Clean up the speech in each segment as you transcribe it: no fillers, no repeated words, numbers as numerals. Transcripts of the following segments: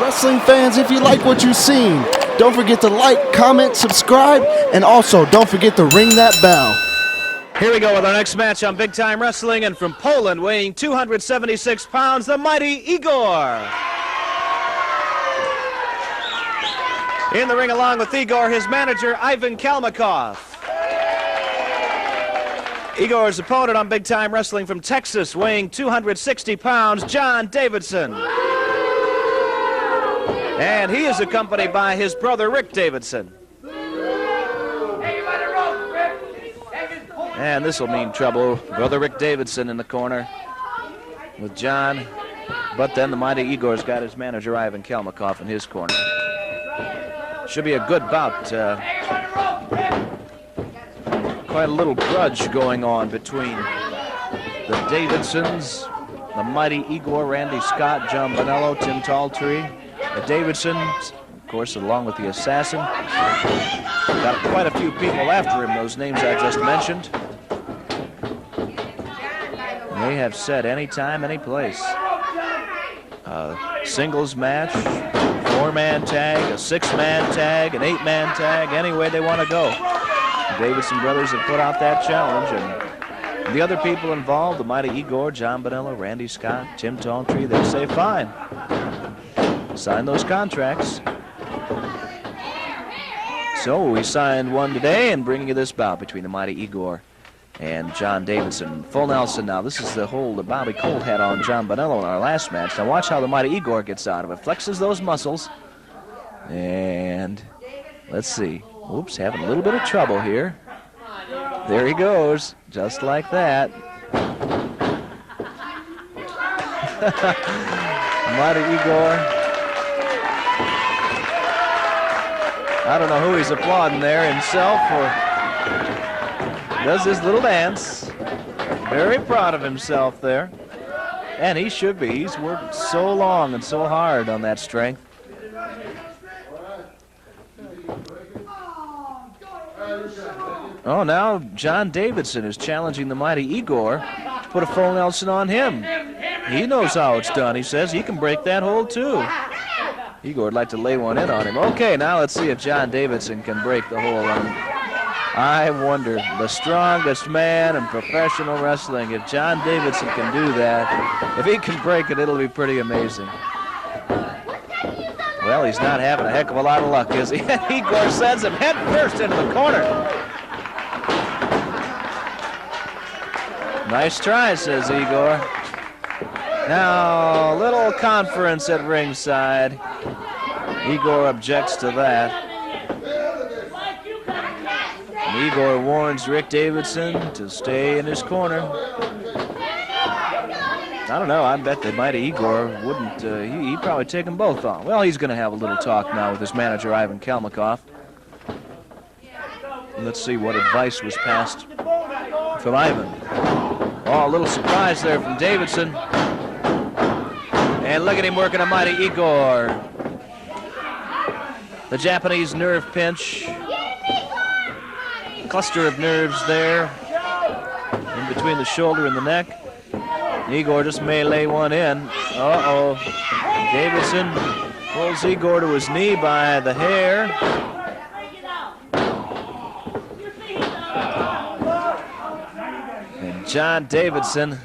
Wrestling fans, if you like what you've seen, don't forget to like, comment, subscribe, and also don't forget to ring that bell. Here we go with our next match on Big Time Wrestling, and from Poland, weighing 276 pounds, the mighty Igor. In the ring along with Igor, his manager, Ivan Kalmakov. Igor's opponent on Big Time Wrestling from Texas, weighing 260 pounds, John Davidson. And he is accompanied by his brother, Rick Davidson. And this will mean trouble. Brother Rick Davidson in the corner with John. But then the mighty Igor's got his manager, Ivan Kalmakov, in his corner. Should be a good bout. Quite a little grudge going on between the Davidsons, the mighty Igor, Randy Scott, John Bonello, Tim Talltree. The Davidsons, of course, along with the Assassin. Got quite a few people after him, those names I just mentioned. They have said anytime, any place. A singles match, 4-man tag, a 6-man tag, an 8-man tag, any way they want to go. The Davidson brothers have put out that challenge, and the other people involved, the mighty Igor, John Bonello, Randy Scott, Tim Talltree, they say fine. Sign those contracts. So we signed one today and bringing you this bout between the mighty Igor and John Davidson. Full Nelson now. This is the hold that Bobby Colt had on John Bonello in our last match. Now watch how the mighty Igor gets out of it. Flexes those muscles. And let's see. Oops, having a little bit of trouble here. There he goes. Just like that. Mighty Igor. I don't know who he's applauding there, himself or does this little dance. Very proud of himself there. And he should be. He's worked so long and so hard on that strength. Oh, now John Davidson is challenging the mighty Igor to put a full Nelson on him. He knows how it's done. He says he can break that hold too. Igor would like to lay one in on him. Okay, now let's see if John Davidson can break the hold on him. I wonder, the strongest man in professional wrestling, if John Davidson can do that, if he can break it, it'll be pretty amazing. Well, he's not having a heck of a lot of luck, is he? Igor sends him head first into the corner. Nice try, says Igor. Now, little conference at ringside. Igor objects to that. And Igor warns Rick Davidson to stay in his corner. I don't know, I bet the mighty Igor wouldn't, he'd probably take them both on. Well, he's going to have a little talk now with his manager, Ivan Kalmakov. Let's see what advice was passed from Ivan. Oh, a little surprise there from Davidson. And look at him working a mighty Igor. The Japanese nerve pinch. Cluster of nerves there in between the shoulder and the neck. Igor just may lay one in. Uh-oh. Davidson pulls Igor to his knee by the hair. And John Davidson,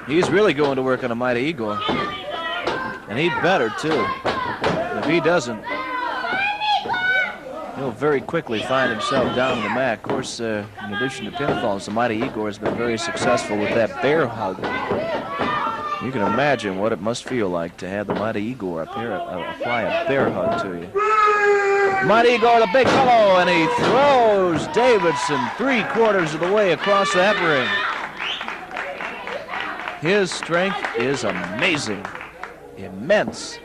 he's really going to work on a mighty Igor. And he'd better, too. If he doesn't, he'll very quickly find himself down in the mat. Of course, in addition to pinfalls, the mighty Igor has been very successful with that bear hug. You can imagine what it must feel like to have the mighty Igor apply a bear hug to you. Mighty Igor, the big fellow, and he throws Davidson 3/4 of the way across that ring. His strength is amazing, immense.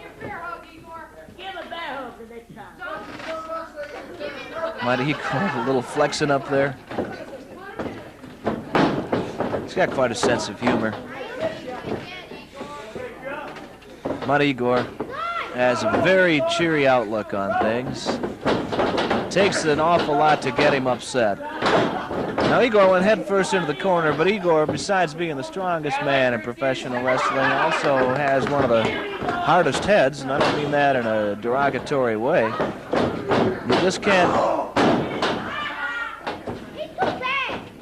Mighty Igor, a little flexing up there. He's got quite a sense of humor. Mighty Igor has a very cheery outlook on things. Takes an awful lot to get him upset. Now Igor went head first into the corner, but Igor, besides being the strongest man in professional wrestling, also has one of the hardest heads, and I don't mean that in a derogatory way. You just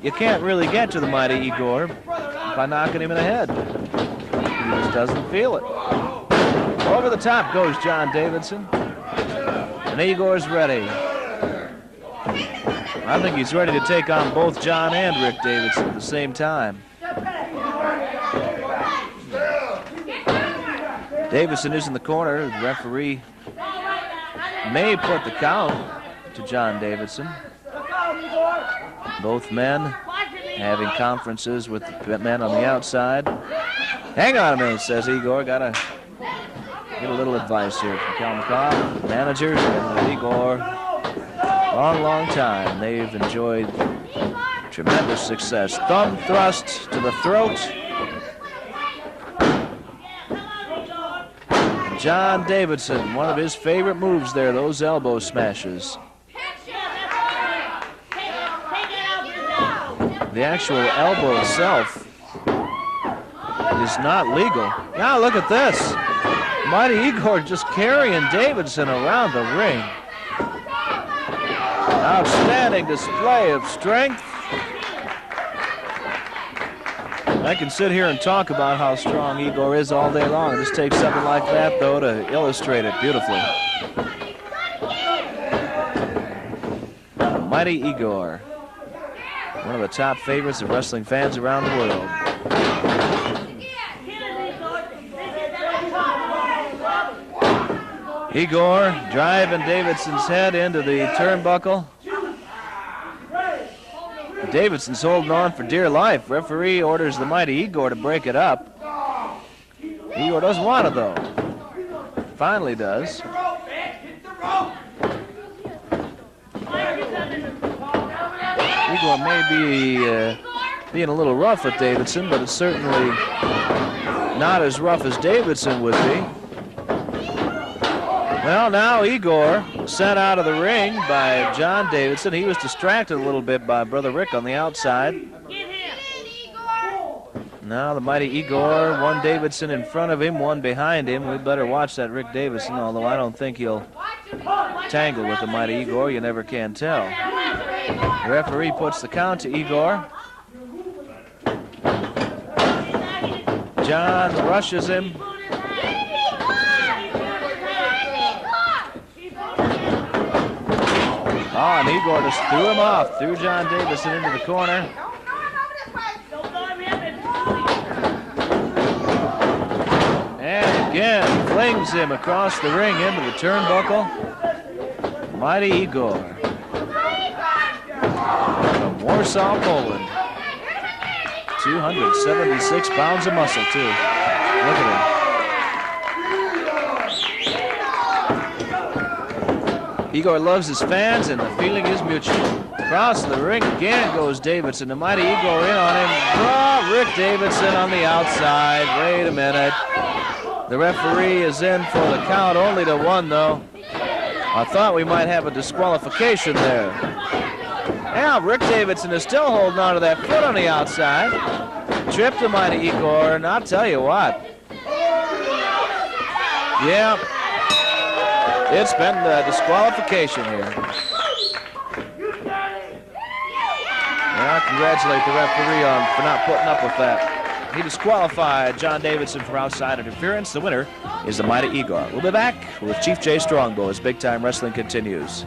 you can't really get to the mighty Igor by knocking him in the head. He just doesn't feel it. Over the top goes John Davidson, and Igor's ready. I think he's ready to take on both John and Rick Davidson at the same time. Davidson is in the corner. The referee may put the count to John Davidson. Both men having conferences with the men on the outside. Hang on a minute, says Igor. Gotta get a little advice here from Cal McCaw. Managers and Igor. Long time. They've enjoyed tremendous success. Thumb thrust to the throat. John Davidson, one of his favorite moves there, those elbow smashes. The actual elbow itself is not legal. Now look at this. Mighty Igor just carrying Davidson around the ring. Outstanding display of strength. I can sit here and talk about how strong Igor is all day long. It just takes something like that, though, to illustrate it beautifully. Mighty Igor, one of the top favorites of wrestling fans around the world. Igor driving Davidson's head into the turnbuckle. Davidson's holding on for dear life. Referee orders the mighty Igor to break it up. Igor doesn't want it, though. Finally does. Igor may be being a little rough with Davidson, but it's certainly not as rough as Davidson would be. Well, now Igor sent out of the ring by John Davidson. He was distracted a little bit by Brother Rick on the outside. Now the mighty Igor, one Davidson in front of him, one behind him. We better watch that Rick Davidson, although I don't think he'll tangle with the mighty Igor. You never can tell. The referee puts the count to Igor. John rushes him. Oh, and Igor just threw him off, threw John Davidson into the corner. And again, flings him across the ring into the turnbuckle. Mighty Igor from Warsaw, Poland. 276 pounds of muscle, too. Look at him. Igor loves his fans, and the feeling is mutual. Across the ring again goes Davidson. The mighty Igor in on him. Oh, Rick Davidson on the outside. Wait a minute. The referee is in for the count, only to one, though. I thought we might have a disqualification there. Yeah, Rick Davidson is still holding on to that foot on the outside. Tripped the mighty Igor, and I'll tell you what. Yeah. It's been a disqualification here. I congratulate the referee for not putting up with that. He disqualified John Davidson for outside interference. The winner is the mighty Igor. We'll be back with Chief Jay Strongbow as Big Time Wrestling continues.